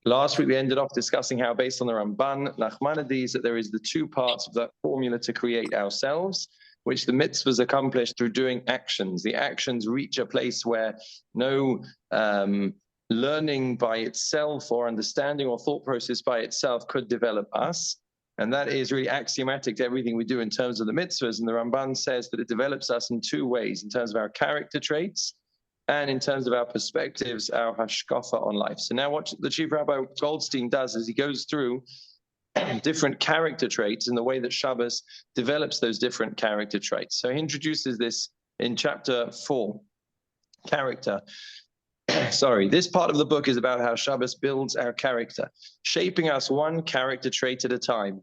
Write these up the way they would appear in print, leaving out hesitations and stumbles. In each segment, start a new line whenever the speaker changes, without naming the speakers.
Last week, we ended off discussing how, based on the Ramban, Nachmanides, that there is the two parts of that formula to create ourselves, which the mitzvahs accomplish through doing actions. The actions reach a place where no learning by itself or understanding or thought process by itself could develop us. And that is really axiomatic to everything we do in terms of the mitzvahs. And the Ramban says that it develops us in two ways, in terms of our character traits and in terms of our perspectives, our hashkafa on life. So now what the Chief Rabbi Goldstein does is he goes through different character traits in the way that Shabbos develops those different character traits. So he introduces this in chapter 4, character. Sorry, this part of the book is about how Shabbos builds our character, shaping us one character trait at a time.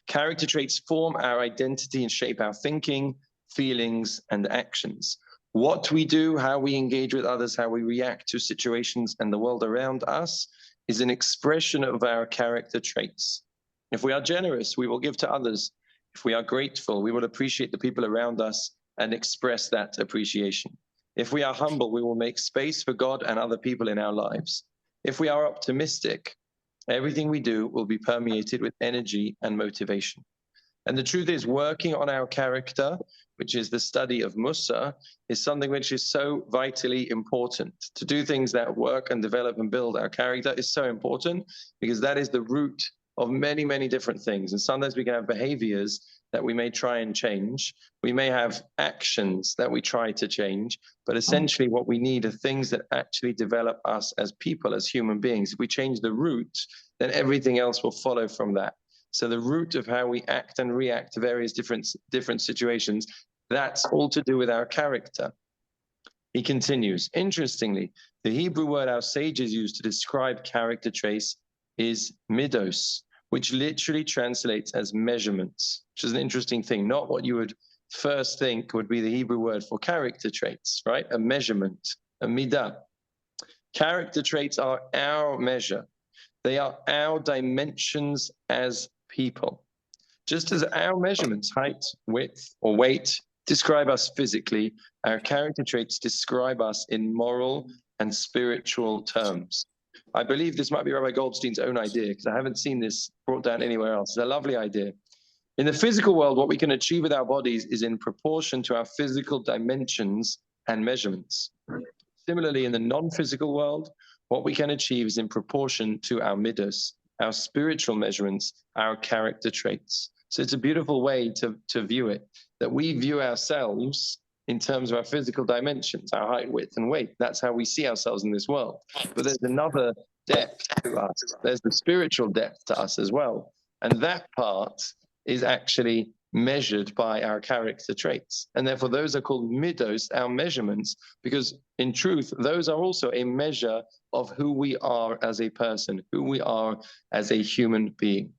Character traits form our identity and shape our thinking, feelings, and actions. What we do, how we engage with others, how we react to situations and the world around us is an expression of our character traits. If we are generous, we will give to others. If we are grateful, we will appreciate the people around us and express that appreciation. If we are humble, we will make space for God and other people in our lives. If we are optimistic, everything we do will be permeated with energy and motivation. And the truth is, working on our character, which is the study of Musa, is something which is so vitally important. To do things that work and develop and build our character is so important because that is the root of many, many different things. And sometimes we can have behaviors that we may try and change. We may have actions that we try to change, but essentially what we need are things that actually develop us as people, as human beings. If we change the root, then everything else will follow from that. So the root of how we act and react to various different situations, that's all to do with our character. He continues, interestingly, the Hebrew word our sages use to describe character traits is midos, which literally translates as measurements, which is an interesting thing, not what you would first think would be the Hebrew word for character traits, right? A measurement, a midah. Character traits are our measure. They are our dimensions as people. Just as our measurements, height, width, or weight, describe us physically, our character traits describe us in moral and spiritual terms. I believe this might be Rabbi Goldstein's own idea, because I haven't seen this brought down anywhere else. It's a lovely idea. In the physical world, what we can achieve with our bodies is in proportion to our physical dimensions and measurements. Similarly, in the non-physical world, what we can achieve is in proportion to our midos, our spiritual measurements, our character traits. So it's a beautiful way to view it, that we view ourselves in terms of our physical dimensions, our height, width, and weight. That's how we see ourselves in this world. But there's another depth to us. There's the spiritual depth to us as well. And that part is actually measured by our character traits. And therefore, those are called midos, our measurements, because in truth, those are also a measure of who we are as a person, who we are as a human being.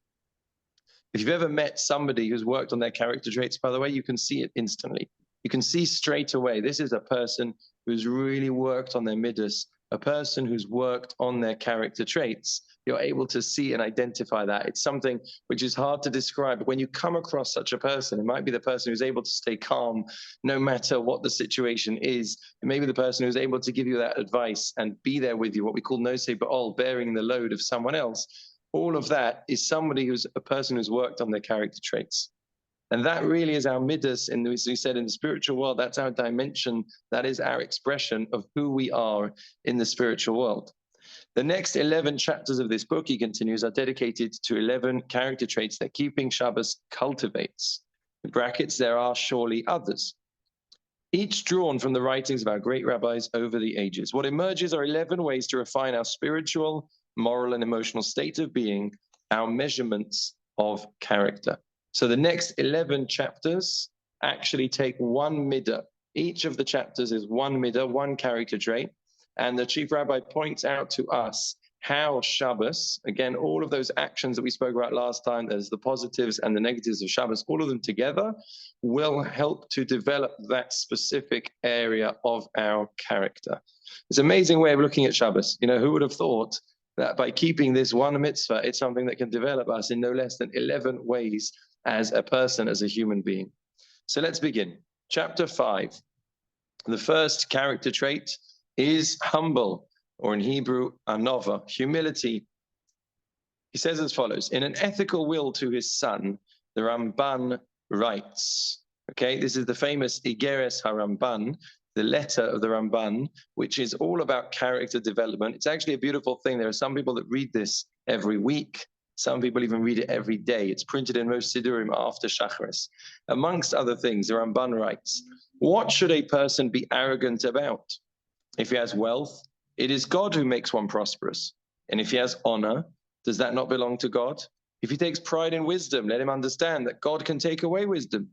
If you've ever met somebody who's worked on their character traits, by the way, you can see it instantly. You can see straight away, this is a person who's really worked on their midos, a person who's worked on their character traits. You're able to see and identify that. It's something which is hard to describe. But when you come across such a person, it might be the person who's able to stay calm no matter what the situation is. It may be the person who's able to give you that advice and be there with you, what we call nosei ba'ol, bearing the load of someone else. All of that is somebody who's a person who's worked on their character traits. And that really is our midas, and as we said, in the spiritual world, that's our dimension, that is our expression of who we are in the spiritual world. The next 11 chapters of this book, he continues, are dedicated to 11 character traits that keeping Shabbos cultivates. In brackets, there are surely others, each drawn from the writings of our great rabbis over the ages. What emerges are 11 ways to refine our spiritual, moral, and emotional state of being, our measurements of character. So the next 11 chapters actually take one midah. Each of the chapters is one midah, one character trait. And the Chief Rabbi points out to us how Shabbos, again, all of those actions that we spoke about last time, there's the positives and the negatives of Shabbos, all of them together will help to develop that specific area of our character. It's an amazing way of looking at Shabbos. You know, who would have thought that by keeping this one mitzvah, it's something that can develop us in no less than 11 ways as a person, as a human being. So let's begin. Chapter 5. The first character trait is humble, or in Hebrew, anova, humility. He says as follows: in an ethical will to his son, the Ramban writes, okay, this is the famous Igeres HaRamban, the letter of the Ramban, which is all about character development. It's actually a beautiful thing. There are some people that read this every week. Some people even read it every day. It's printed in most Sidurim after Shacharis. Amongst other things, the Ramban writes, what should a person be arrogant about? If he has wealth, it is God who makes one prosperous. And if he has honor, does that not belong to God? If he takes pride in wisdom, let him understand that God can take away wisdom.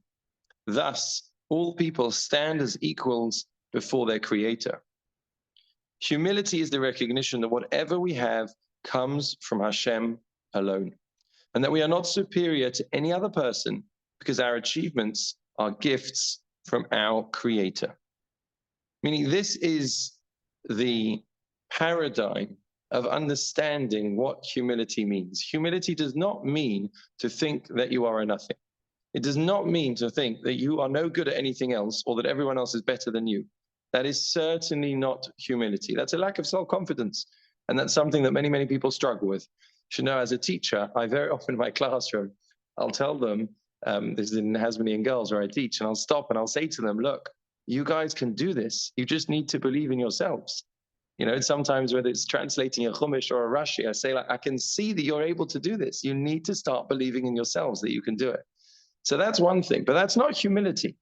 Thus, all people stand as equals before their Creator. Humility is the recognition that whatever we have comes from Hashem alone, and that we are not superior to any other person because our achievements are gifts from our Creator. Meaning, this is the paradigm of understanding what humility means. Humility does not mean to think that you are a nothing. It does not mean to think that you are no good at anything else or that everyone else is better than you. That is certainly not humility. That's a lack of self-confidence. And that's something that many, many people struggle with. You should know, as a teacher, I very often in my classroom, I'll tell them, this is in Hasmonean Girls where I teach, and I'll stop and I'll say to them, look, you guys can do this. You just need to believe in yourselves. You know, sometimes whether it's translating a Chumash or a Rashi, I say, like, I can see that you're able to do this. You need to start believing in yourselves that you can do it. So that's one thing, but that's not humility.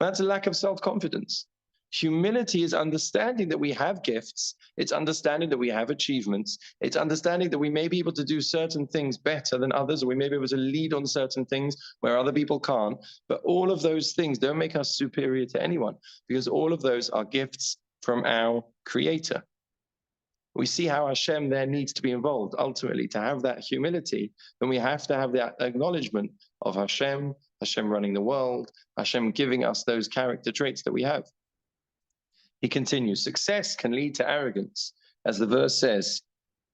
That's a lack of self-confidence. Humility is understanding that we have gifts. It's understanding that we have achievements. It's understanding that we may be able to do certain things better than others, or we may be able to lead on certain things where other people can't. But all of those things don't make us superior to anyone, because all of those are gifts from our Creator. We see how Hashem there needs to be involved. Ultimately, to have that humility, then we have to have that acknowledgement of Hashem, Hashem running the world, Hashem giving us those character traits that we have. He continues, success can lead to arrogance. As the verse says,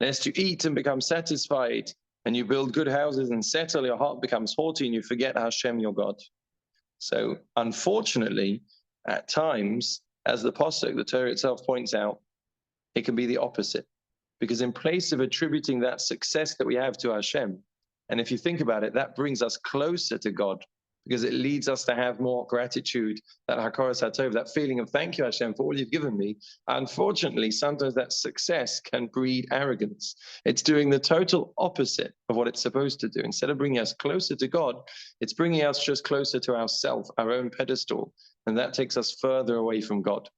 lest you eat and become satisfied, and you build good houses and settle, your heart becomes haughty and you forget Hashem, your God. So unfortunately, at times, as the Pasuk, the Torah itself points out, it can be the opposite. Because in place of attributing that success that we have to Hashem, and if you think about it, that brings us closer to God, because it leads us to have more gratitude, that Hakoras HaTov, that feeling of thank you, Hashem, for all you've given me. Unfortunately, sometimes that success can breed arrogance. It's doing the total opposite of what it's supposed to do. Instead of bringing us closer to God, it's bringing us just closer to ourselves, our own pedestal, and that takes us further away from God.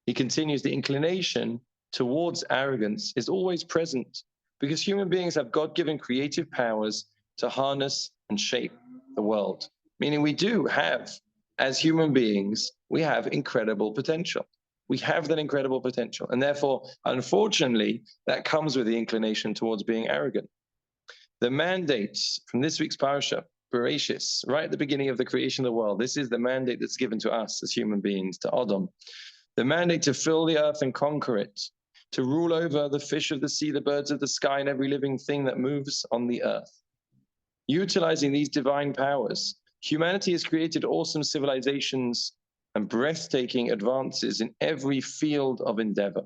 He continues, the inclination towards arrogance is always present because human beings have God-given creative powers to harness and shape the world. Meaning we do have, as human beings, we have incredible potential. We have that incredible potential. And therefore, unfortunately, that comes with the inclination towards being arrogant. The mandate from this week's parasha, Bereshis, right at the beginning of the creation of the world, this is the mandate that's given to us as human beings, to Adam. The mandate to fill the earth and conquer it, to rule over the fish of the sea, the birds of the sky, and every living thing that moves on the earth. Utilizing these divine powers, humanity has created awesome civilizations and breathtaking advances in every field of endeavor.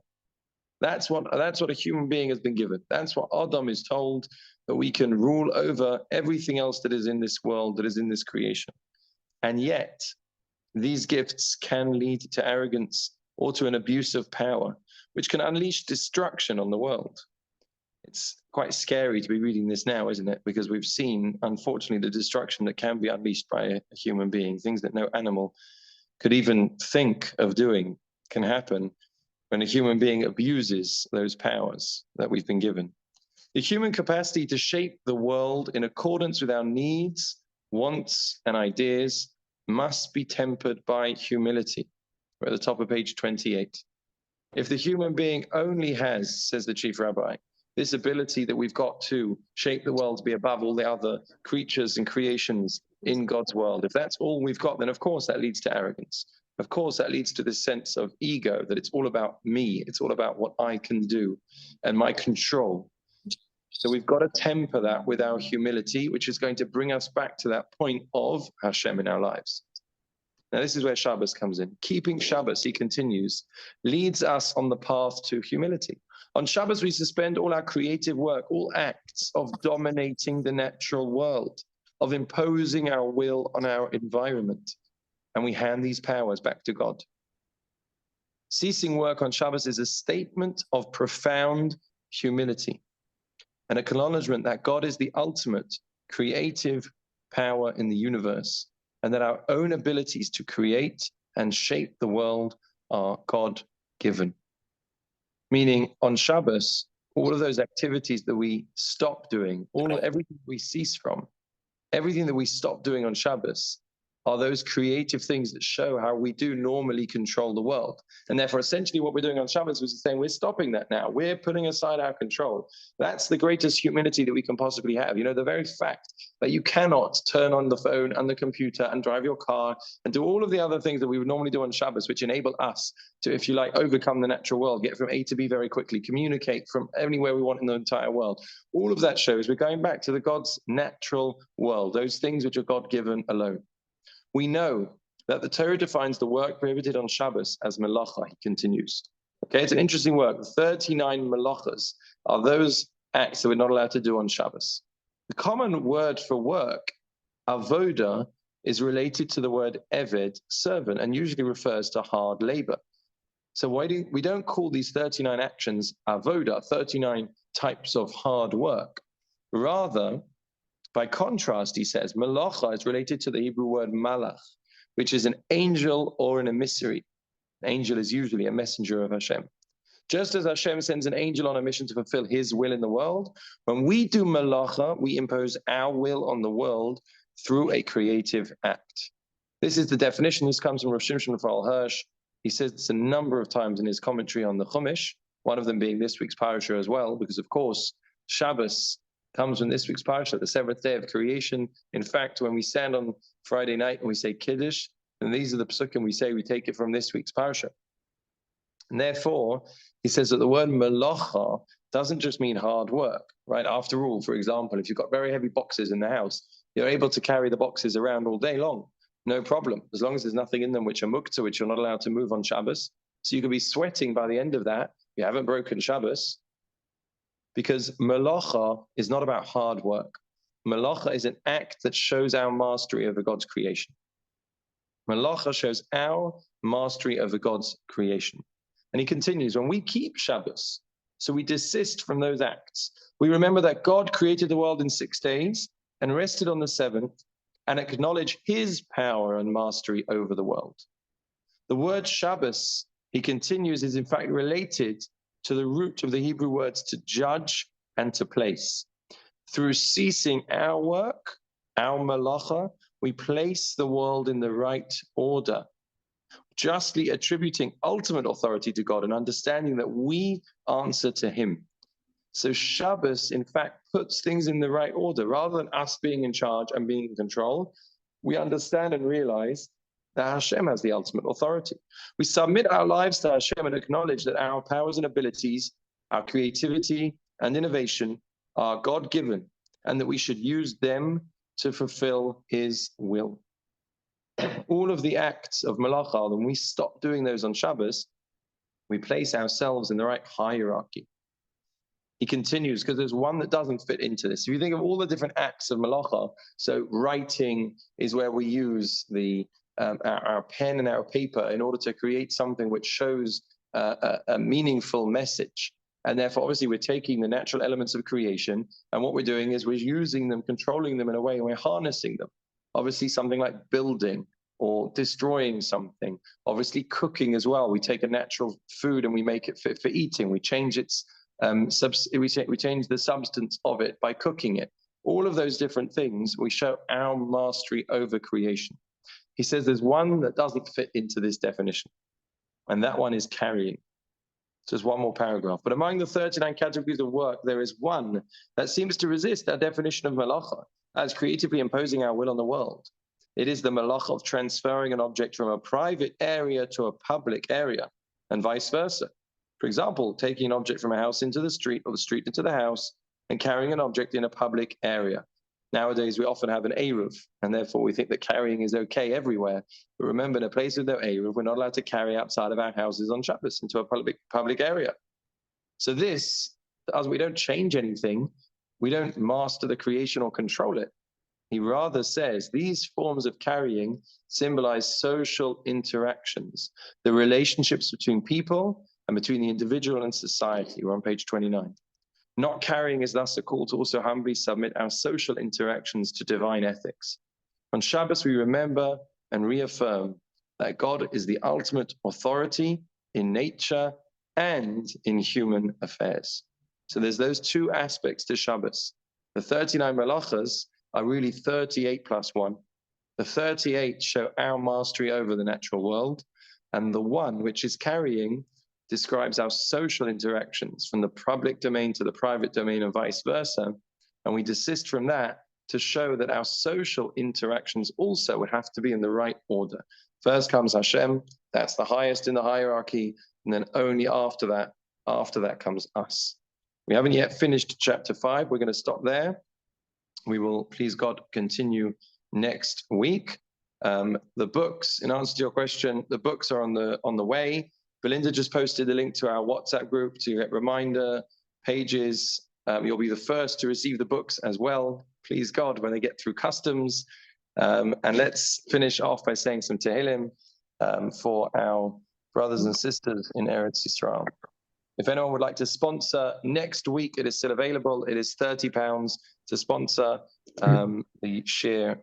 That's what a human being has been given. That's what Adam is told, that we can rule over everything else that is in this world, that is in this creation. And yet, these gifts can lead to arrogance or to an abuse of power, which can unleash destruction on the world. It's quite scary to be reading this now, isn't it? Because we've seen, unfortunately, the destruction that can be unleashed by a human being. Things that no animal could even think of doing can happen when a human being abuses those powers that we've been given. The human capacity to shape the world in accordance with our needs, wants, and ideas must be tempered by humility. We're at the top of page 28. If the human being only has, says the chief rabbi, this ability that we've got to shape the world to be above all the other creatures and creations in God's world, if that's all we've got, then of course that leads to arrogance. Of course that leads to this sense of ego, that it's all about me, it's all about what I can do and my control. So we've got to temper that with our humility, which is going to bring us back to that point of Hashem in our lives. Now, this is where Shabbos comes in. Keeping Shabbos, he continues, leads us on the path to humility. On Shabbos, we suspend all our creative work, all acts of dominating the natural world, of imposing our will on our environment, and we hand these powers back to God. Ceasing work on Shabbos is a statement of profound humility, an acknowledgement that God is the ultimate creative power in the universe, and that our own abilities to create and shape the world are God-given. Meaning, on Shabbos, all of those activities that we stop doing, everything we cease from, everything that we stop doing on Shabbos are those creative things that show how we do normally control the world. And therefore, essentially what we're doing on Shabbos was saying, we're stopping that now. We're putting aside our control. That's the greatest humility that we can possibly have. You know, the very fact that you cannot turn on the phone and the computer and drive your car and do all of the other things that we would normally do on Shabbos, which enable us to, if you like, overcome the natural world, get from A to B very quickly, communicate from anywhere we want in the entire world. All of that shows we're going back to the God's natural world, those things which are God-given alone. We know that the Torah defines the work prohibited on Shabbos as melacha, he continues. Okay, it's an interesting work. 39 melachas are those acts that we're not allowed to do on Shabbos. The common word for work, avoda, is related to the word eved, servant, and usually refers to hard labor. So we don't call these 39 actions avoda, 39 types of hard work. Rather, by contrast, he says, malacha is related to the Hebrew word malach, which is an angel or an emissary. An angel is usually a messenger of Hashem. Just as Hashem sends an angel on a mission to fulfill his will in the world, when we do malacha, we impose our will on the world through a creative act. This is the definition. This comes from Rav Shimshon Raphael Hirsch. He says this a number of times in his commentary on the Chumash, one of them being this week's parasha as well, because of course, Shabbos comes from this week's parasha, the seventh day of creation. In fact, when we stand on Friday night and we say Kiddush, and these are the psukim we say, we take it from this week's parasha. And therefore, he says that the word melacha doesn't just mean hard work, right? After all, for example, if you've got very heavy boxes in the house, you're able to carry the boxes around all day long, no problem, as long as there's nothing in them which are mukta, which you're not allowed to move on Shabbos. So you could be sweating by the end of that. You haven't broken Shabbos. Because melacha is not about hard work. Melacha is an act that shows our mastery over God's creation. Melacha shows our mastery over God's creation. And he continues, when we keep Shabbos, so we desist from those acts, we remember that God created the world in 6 days and rested on the 7th and acknowledge his power and mastery over the world. The word Shabbos, he continues, is in fact related to the root of the Hebrew words to judge and to place. Through ceasing our work, our melacha, we place the world in the right order, justly attributing ultimate authority to God and understanding that we answer to him. So Shabbos, in fact, puts things in the right order. Rather than us being in charge and being in control, we understand and realize that Hashem has the ultimate authority. We submit our lives to Hashem and acknowledge that our powers and abilities, our creativity and innovation are God-given, and that we should use them to fulfill his will. All of the acts of melacha, when we stop doing those on Shabbos, we place ourselves in the right hierarchy. He continues, because there's one that doesn't fit into this. If you think of all the different acts of melacha, so writing is where we use our pen and our paper in order to create something which shows a meaningful message. And therefore, obviously, we're taking the natural elements of creation, and what we're doing is we're using them, controlling them in a way, and we're harnessing them. Obviously, something like building or destroying something. Obviously, cooking as well. We take a natural food and we make it fit for eating. We change its we change the substance of it by cooking it. All of those different things, we show our mastery over creation. He says there's one that doesn't fit into this definition, and that one is carrying. So there's one more paragraph. But among the 39 categories of work, there is one that seems to resist our definition of melacha as creatively imposing our will on the world. It is the melacha of transferring an object from a private area to a public area, and vice versa. For example, taking an object from a house into the street, or the street into the house, and carrying an object in a public area. Nowadays, we often have an Eruv, and therefore we think that carrying is okay everywhere. But remember, in a place with no Eruv, we're not allowed to carry outside of our houses on Shabbos into a public area. So this, as we don't change anything, we don't master the creation or control it. He rather says these forms of carrying symbolize social interactions, the relationships between people and between the individual and society. We're on page 29. Not carrying is thus a call to also humbly submit our social interactions to divine ethics. On Shabbos, we remember and reaffirm that God is the ultimate authority in nature and in human affairs. So there's those two aspects to Shabbos. The 39 malachas are really 38 plus 1. The 38 show our mastery over the natural world, and the one, which is carrying, describes our social interactions from the public domain to the private domain and vice versa. And we desist from that to show that our social interactions also would have to be in the right order. First comes Hashem, that's the highest in the hierarchy, and then only after that comes us. We haven't yet finished chapter 5. We're going to stop there. We will, please God, continue next week. The books, in answer to your question, the books are on the way. Belinda just posted a link to our WhatsApp group to get reminder pages. You'll be the first to receive the books as well, please God, when they get through customs. And let's finish off by saying some Tehillim for our brothers and sisters in Eretz Yisrael. If anyone would like to sponsor next week, it is still available. It is £30 to sponsor the share.